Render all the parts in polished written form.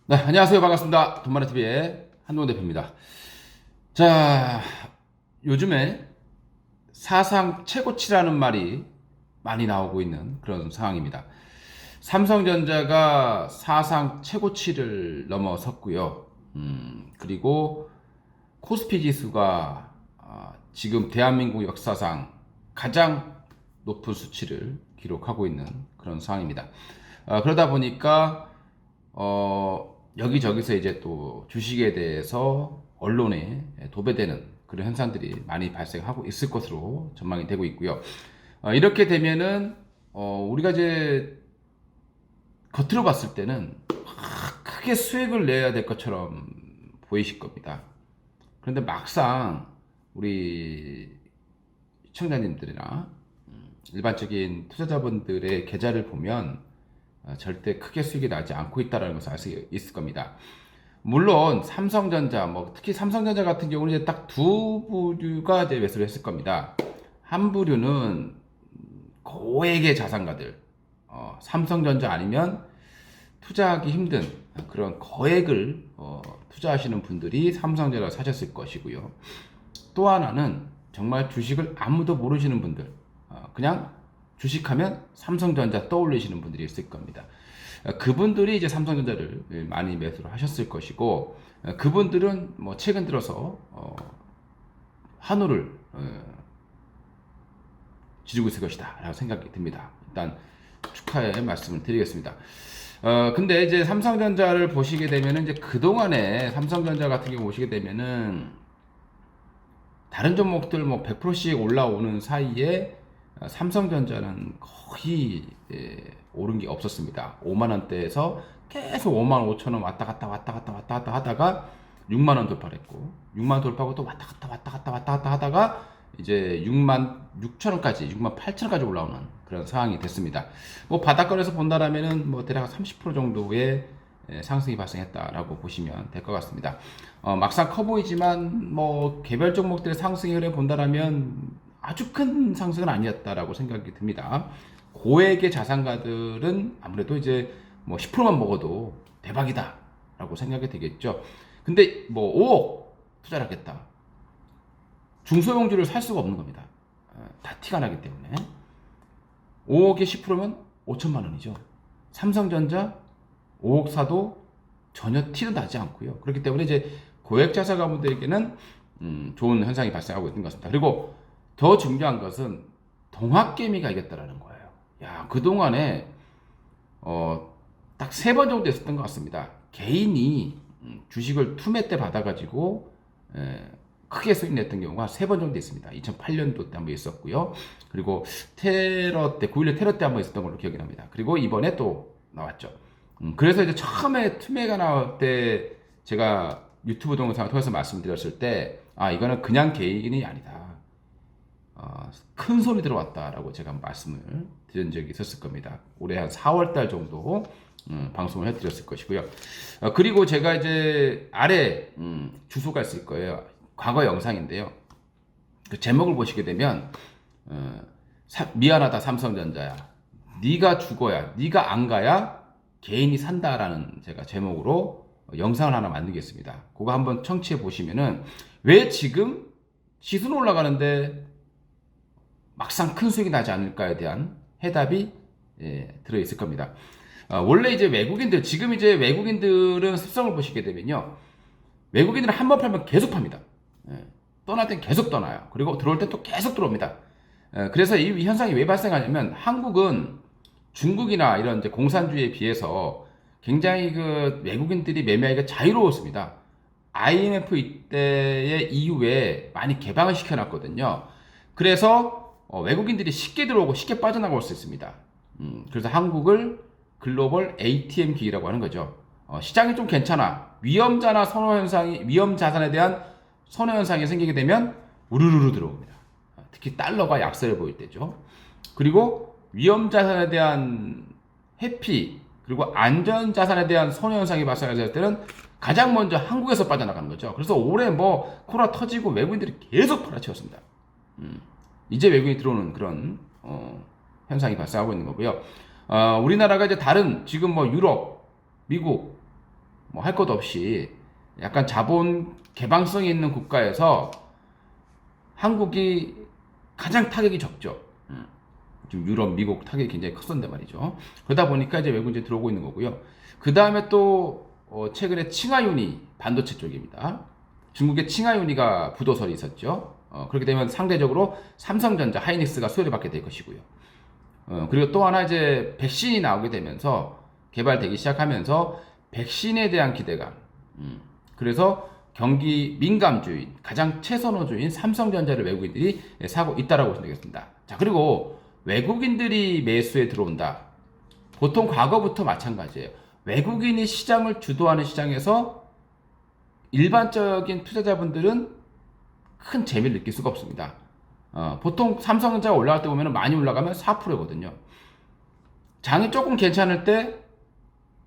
네, 안녕하세요. 반갑습니다. 돈마라TV의 한동훈 대표입니다. 자, 요즘에 사상 최고치라는 말이 많이 나오고 있는 그런 상황입니다. 삼성전자가 사상 최고치를 넘어섰고요. 그리고 코스피 지수가 지금 대한민국 역사상 가장 높은 수치를 기록하고 있는 그런 상황입니다. 그러다 보니까 여기저기서 이제 또 주식에 대해서 언론에 도배되는 그런 현상들이 많이 발생하고 있을 것으로 전망이 되고 있고요. 이렇게 되면은 우리가 이제 겉으로 봤을 때는 크게 수익을 내야 될 것처럼 보이실 겁니다. 그런데 막상 우리 시청자님들이나 일반적인 투자자분들의 계좌를 보면 절대 크게 수익이 나지 않고 있다는 것을 알 수 있을 겁니다. 물론 삼성전자, 특히 삼성전자 같은 경우는 이제 딱 두 부류가 이제 매수를 했을 겁니다. 한 부류는 고액의 자산가들, 삼성전자 아니면 투자하기 힘든 그런 거액을 투자하시는 분들이 삼성전자를 사셨을 것이고요. 또 하나는 정말 주식을 아무도 모르시는 분들, 그냥 주식하면 삼성전자 떠올리시는 분들이 있을 겁니다. 그분들이 이제 삼성전자를 많이 매수를 하셨을 것이고, 그분들은 뭐 최근 들어서 환호를 지르고 있을 것이다 라고 생각이 듭니다. 일단 축하의 말씀을 드리겠습니다. 근데 이제 삼성전자를 보시게 되면은 이제 그동안에 삼성전자 같은 경우 보시게 되면은 다른 종목들 뭐 100%씩 올라오는 사이에 삼성전자는 거의 오른 게 없었습니다. 5만 원대에서 계속 5만 5천 원 왔다 갔다 하다가 6만 원 돌파를 했고 6만 원 돌파하고 또 왔다 갔다 하다가 이제 6만 6천 원까지 6만 8천 원까지 올라오는 그런 상황이 됐습니다. 뭐 바닥권에서 본다라면은 뭐 대략 30% 정도의 상승이 발생했다라고 보시면 될 것 같습니다. 막상 커 보이지만 뭐 개별 종목들의 상승의 흐름 본다라면 아주 큰 상승은 아니었다라고 생각이 듭니다. 고액의 자산가들은 아무래도 이제 뭐 10%만 먹어도 대박이다라고 생각이 되겠죠. 근데 뭐 5억 투자를 하겠다. 중소형주를 살 수가 없는 겁니다. 다 티가 나기 때문에. 5억에 10%면 5천만 원이죠. 삼성전자 5억 사도 전혀 티도 나지 않고요. 그렇기 때문에 이제 고액 자산가분들에게는 좋은 현상이 발생하고 있는 것 같습니다. 그리고 더 중요한 것은 동학개미가 이겼다라는 거예요. 야, 그동안에 딱 세 번 정도 있었던 것 같습니다. 개인이 주식을 투매 때 받아가지고 크게 수익 냈던 경우가 세 번 정도 있습니다. 2008년도 때 한 번 있었고요. 그리고 테러 때, 9.11 테러 때 한 번 있었던 걸로 기억이 납니다. 그리고 이번에 또 나왔죠. 그래서 이제 처음에 투매가 나올 때 제가 유튜브 동영상을 통해서 말씀드렸을 때, 이거는 그냥 개인이 아니다. 큰 손이 들어왔다라고 제가 말씀을 드린 적이 있었을 겁니다. 올해 한 4월달 정도 방송을 해드렸을 것이고요. 그리고 제가 이제 아래 주소가 있을 거예요. 과거 영상인데요. 그 제목을 보시게 되면 미안하다 삼성전자야. 네가 죽어야, 네가 안 가야 개인이 산다라는 제가 제목으로 영상을 하나 만들겠습니다. 그거 한번 청취해 보시면은 왜 지금 시순 올라가는데 막상 큰 수익이 나지 않을까에 대한 해답이 들어있을 겁니다. 원래 이제 외국인들, 지금 이제 외국인들은 습성을 보시게 되면요. 외국인들은 한 번 팔면 계속 팝니다. 떠날 땐 계속 떠나요. 그리고 들어올 땐 또 계속 들어옵니다. 그래서 이 현상이 왜 발생하냐면 한국은 중국이나 이런 이제 공산주의에 비해서 굉장히 그 외국인들이 매매하기가 자유로웠습니다. IMF 이때의 이후에 많이 개방을 시켜놨거든요. 그래서 외국인들이 쉽게 들어오고 쉽게 빠져나갈 수 있습니다. 그래서 한국을 글로벌 ATM 기기라고 하는 거죠. 시장이 좀 괜찮아. 위험 자산에 대한 선호 현상이 생기게 되면 우르르르 들어옵니다. 특히 달러가 약세를 보일 때죠. 그리고 위험 자산에 대한 회피 그리고 안전 자산에 대한 선호 현상이 발생할 때는 가장 먼저 한국에서 빠져나가는 거죠. 그래서 올해 뭐 코로나 터지고 외국인들이 계속 팔아치웠습니다. 이제 외국인이 들어오는 그런 현상이 발생하고 있는 거고요. 우리나라가 이제 다른 지금 뭐 유럽, 미국 뭐 할 것 없이 약간 자본 개방성이 있는 국가에서 한국이 가장 타격이 적죠. 지금 유럽, 미국 타격이 굉장히 컸었는데 말이죠. 그러다 보니까 이제 외국인들이 들어오고 있는 거고요. 그 다음에 또 최근에 칭화윤이 반도체 쪽입니다. 중국의 칭화윤이가 부도설이 있었죠. 그렇게 되면 상대적으로 삼성전자, 하이닉스가 수혜를 받게 될 것이고요. 그리고 또 하나 이제 백신이 나오게 되면서 개발되기 시작하면서 백신에 대한 기대감. 그래서 경기 민감주인, 가장 최선호주인 삼성전자를 외국인들이 사고 있다라고 보시면 되겠습니다. 자, 그리고 외국인들이 매수에 들어온다. 보통 과거부터 마찬가지예요. 외국인이 시장을 주도하는 시장에서 일반적인 투자자분들은 큰 재미를 느낄 수가 없습니다. 보통 삼성전자가 올라갈 때 보면 많이 올라가면 4%거든요. 장이 조금 괜찮을 때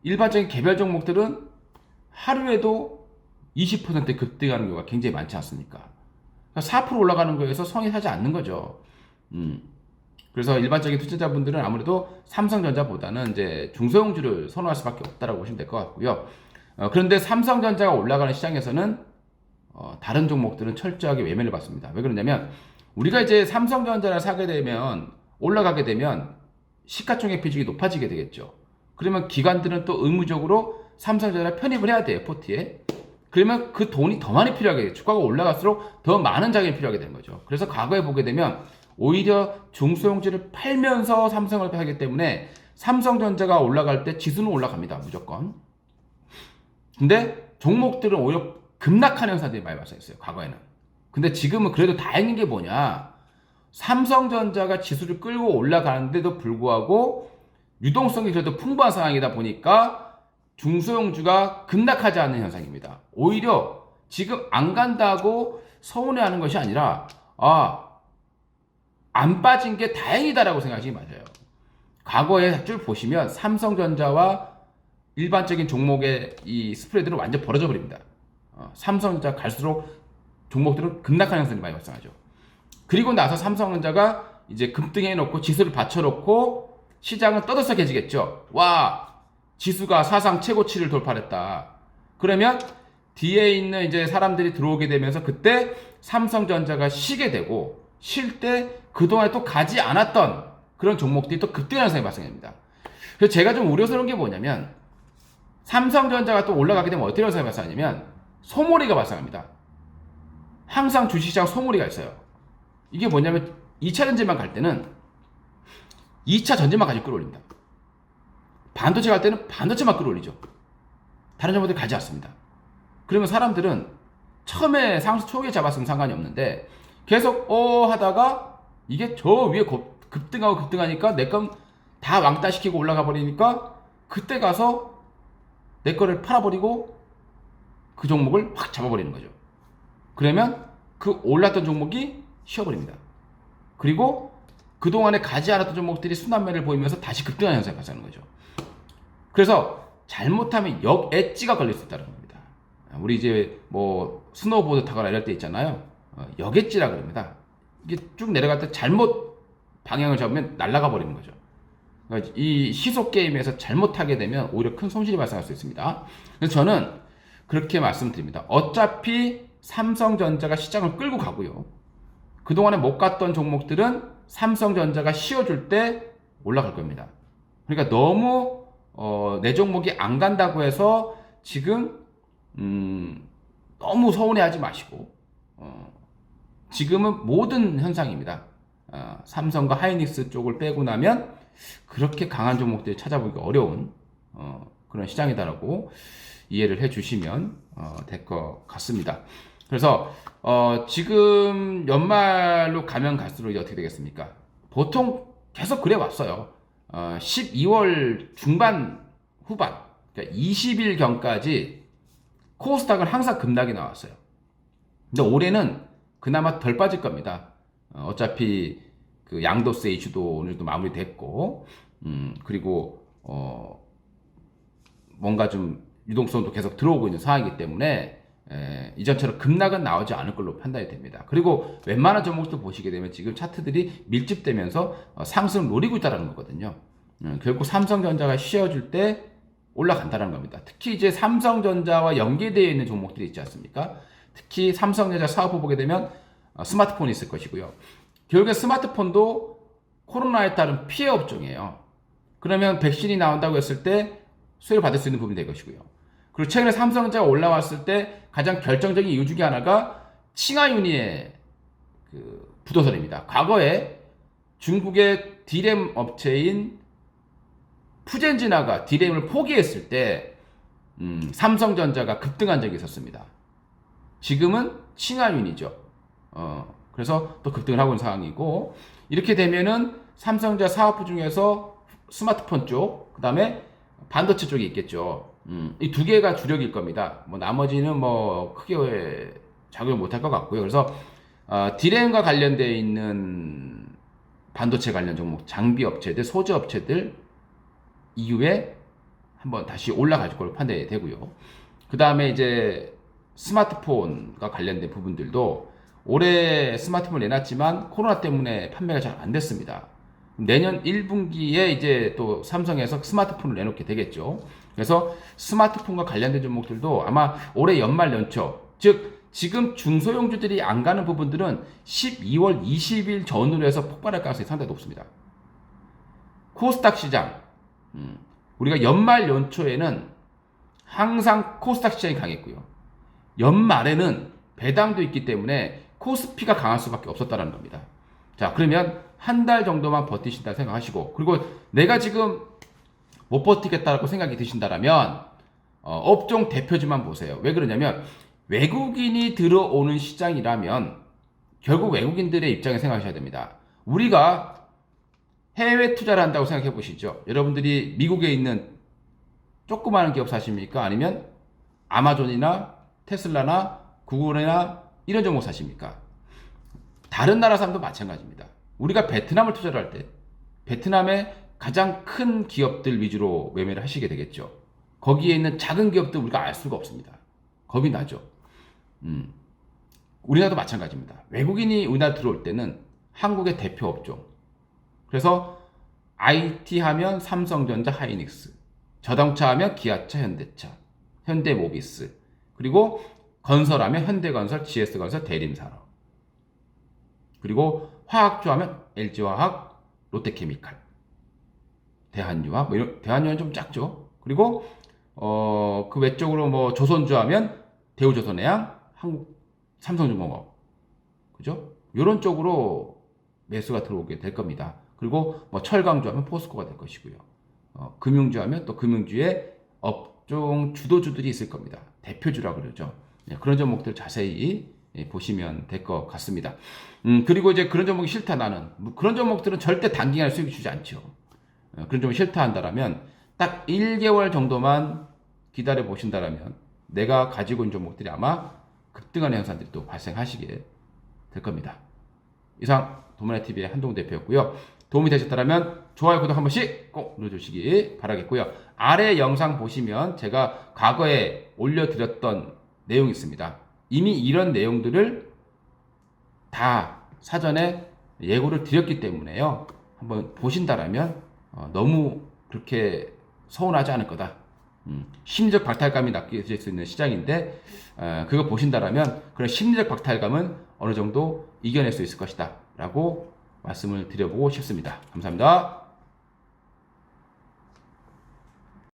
일반적인 개별 종목들은 하루에도 20% 급등하는 경우가 굉장히 많지 않습니까? 4% 올라가는 거에서 성이 사지 않는 거죠. 그래서 일반적인 투자자분들은 아무래도 삼성전자보다는 이제 중소형주를 선호할 수밖에 없다라고 보시면 될 것 같고요. 그런데 삼성전자가 올라가는 시장에서는 다른 종목들은 철저하게 외면을 받습니다. 왜 그러냐면 우리가 이제 삼성전자를 사게 되면 올라가게 되면 시가총액 비중이 높아지게 되겠죠. 그러면 기관들은 또 의무적으로 삼성전자를 편입을 해야 돼요, 포트에. 그러면 그 돈이 더 많이 필요하게 돼요. 주가가 올라갈수록 더 많은 자금이 필요하게 되는 거죠. 그래서 과거에 보게 되면 오히려 중소형주를 팔면서 삼성을 하기 때문에 삼성전자가 올라갈 때 지수는 올라갑니다. 무조건. 근데 종목들은 오히려 급락하는 현상들이 많이 발생했어요. 과거에는. 근데 지금은 그래도 다행인 게 뭐냐. 삼성전자가 지수를 끌고 올라가는데도 불구하고 유동성이 그래도 풍부한 상황이다 보니까 중소형주가 급락하지 않는 현상입니다. 오히려 지금 안 간다고 서운해하는 것이 아니라 안 빠진 게 다행이다라고 생각하시기 맞아요. 과거에 쭉 보시면 삼성전자와 일반적인 종목의 이 스프레드는 완전 벌어져 버립니다. 삼성전자 갈수록 종목들은 급락하는 현상이 많이 발생하죠. 그리고 나서 삼성전자가 이제 급등해 놓고 지수를 받쳐놓고 시장은 떠들썩해지겠죠. 와, 지수가 사상 최고치를 돌파했다. 그러면 뒤에 있는 이제 사람들이 들어오게 되면서 그때 삼성전자가 쉬게 되고 쉴 때 그동안에 또 가지 않았던 그런 종목들이 또 급등하는 현상이 발생합니다. 그래서 제가 좀 우려스러운 게 뭐냐면 삼성전자가 또 올라가게 되면 어떤 현상이 발생하냐면 소모리가 발생합니다. 항상 주식시장 소모리가 있어요. 이게 뭐냐면 2차 전지만 갈 때는 2차 전지만 가지고 끌어올립니다. 반도체 갈 때는 반도체만 끌어올리죠. 다른 종목들 가지 않습니다. 그러면 사람들은 처음에 상승 초기에 잡았으면 상관이 없는데 계속 하다가 이게 저 위에 급등하니까 내 건 다 왕따시키고 올라가 버리니까 그때 가서 내 거를 팔아버리고 그 종목을 확 잡아버리는 거죠. 그러면 그 올랐던 종목이 쉬어버립니다. 그리고 그동안에 가지 않았던 종목들이 순환매를 보이면서 다시 급등하는 현상이 발생하는 거죠. 그래서 잘못하면 역엣지가 걸릴 수 있다는 겁니다. 우리 이제 뭐 스노우보드 타거나 이럴 때 있잖아요. 역엣지라 그럽니다. 이게 쭉 내려갈 때 잘못 방향을 잡으면 날아가 버리는 거죠. 그러니까 이 시속 게임에서 잘못하게 되면 오히려 큰 손실이 발생할 수 있습니다. 그래서 저는 그렇게 말씀드립니다. 어차피 삼성전자가 시장을 끌고 가고요. 그동안에 못 갔던 종목들은 삼성전자가 씌워줄 때 올라갈 겁니다. 그러니까 너무 내 종목이 안 간다고 해서 지금 너무 서운해하지 마시고 지금은 모든 현상입니다. 삼성과 하이닉스 쪽을 빼고 나면 그렇게 강한 종목들을 찾아보기가 어려운 그런 시장이다라고 이해를 해주시면 될 것 같습니다. 그래서 지금 연말로 가면 갈수록 이제 어떻게 되겠습니까? 보통 계속 그래 왔어요. 12월 중반 후반, 그러니까 20일경까지 코스닥은 항상 급락이 나왔어요. 근데 올해는 그나마 덜 빠질 겁니다. 어차피 그 양도세 이슈도 오늘 도 마무리됐고, 그리고 뭔가 좀 유동성도 계속 들어오고 있는 상황이기 때문에 이전처럼 급락은 나오지 않을 걸로 판단이 됩니다. 그리고 웬만한 종목도 보시게 되면 지금 차트들이 밀집되면서 상승을 노리고 있다는 거거든요. 결국 삼성전자가 쉬어줄 때 올라간다는 겁니다. 특히 이제 삼성전자와 연계되어 있는 종목들이 있지 않습니까? 특히 삼성전자 사업부 보게 되면 스마트폰이 있을 것이고요. 결국에 스마트폰도 코로나에 따른 피해 업종이에요. 그러면 백신이 나온다고 했을 때 수혜를 받을 수 있는 부분이 될 것이고요. 그리고 최근에 삼성전자가 올라왔을 때 가장 결정적인 이유 중에 하나가 칭하윤희의 그 부도설입니다. 과거에 중국의 D램 업체인 푸젠지나가 D램을 포기했을 때 삼성전자가 급등한 적이 있었습니다. 지금은 칭하윤이죠. 그래서 또 급등을 하고 있는 상황이고, 이렇게 되면은 삼성전자 사업부 중에서 스마트폰 쪽, 그 다음에 반도체 쪽이 있겠죠. 이 두 개가 주력일 겁니다. 뭐 나머지는 뭐 크게 작용을 못할 것 같고요. 그래서 D램과 관련되어 있는 반도체 관련 종목, 장비 업체들, 소재 업체들 이후에 한번 다시 올라갈 걸로 판단이 되고요. 그 다음에 이제 스마트폰과 관련된 부분들도 올해 스마트폰을 내놨지만 코로나 때문에 판매가 잘 안 됐습니다. 내년 1분기에 이제 또 삼성에서 스마트폰을 내놓게 되겠죠. 그래서 스마트폰과 관련된 종목들도 아마 올해 연말 연초, 즉 지금 중소형주들이 안 가는 부분들은 12월 20일 전후로 해서 폭발할 가능성이 상당히 높습니다. 코스닥 시장, 우리가 연말 연초에는 항상 코스닥 시장이 강했고요. 연말에는 배당도 있기 때문에 코스피가 강할 수밖에 없었다는 겁니다. 자, 그러면 한 달 정도만 버티신다 생각하시고, 그리고 내가 지금 못 버티겠다고 생각이 드신다라면 업종 대표주만 보세요. 왜 그러냐면 외국인이 들어오는 시장이라면 결국 외국인들의 입장에 생각하셔야 됩니다. 우리가 해외 투자를 한다고 생각해 보시죠. 여러분들이 미국에 있는 조그마한 기업 사십니까? 아니면 아마존이나 테슬라나 구글이나 이런 종목 사십니까? 다른 나라 사람도 마찬가지입니다. 우리가 베트남을 투자를 할 때 베트남의 가장 큰 기업들 위주로 매매를 하시게 되겠죠. 거기에 있는 작은 기업들 우리가 알 수가 없습니다. 겁이 나죠. 우리나라도 마찬가지입니다. 외국인이 우리나라 들어올 때는 한국의 대표 업종. 그래서 IT 하면 삼성전자 하이닉스, 자동차 하면 기아차 현대차, 현대모비스, 그리고 건설하면 현대건설, GS건설, 대림산업, 그리고 화학주 하면 LG화학, 롯데케미칼, 대한유화, 뭐 이런, 대한유화는 좀 작죠. 그리고 그 외쪽으로 뭐 조선주 하면 대우조선해양, 한국 삼성중공업, 그죠? 이런 쪽으로 매수가 들어오게 될 겁니다. 그리고 뭐 철강주 하면 포스코가 될 것이고요. 금융주 하면 또 금융주의 업종 주도주들이 있을 겁니다. 대표주라고 그러죠. 그런 종목들 자세히 보시면 될 것 같습니다. 그리고 이제 그런 종목이 싫다 나는. 그런 종목들은 절대 단기간에 수익 주지 않죠. 그런 종목이 싫다 한다라면 딱 1개월 정도만 기다려 보신다라면 내가 가지고 있는 종목들이 아마 급등하는 현상들이 또 발생하시게 될 겁니다. 이상 도마네TV의 한동훈 대표였고요. 도움이 되셨다면 좋아요, 구독 한 번씩 꼭 눌러주시기 바라겠고요. 아래 영상 보시면 제가 과거에 올려드렸던 내용이 있습니다. 이미 이런 내용들을 다 사전에 예고를 드렸기 때문에요. 한번 보신다라면 너무 그렇게 서운하지 않을 거다. 심리적 박탈감이 느껴질 수 있는 시장인데 그거 보신다라면 그런 심리적 박탈감은 어느 정도 이겨낼 수 있을 것이다 라고 말씀을 드려보고 싶습니다. 감사합니다.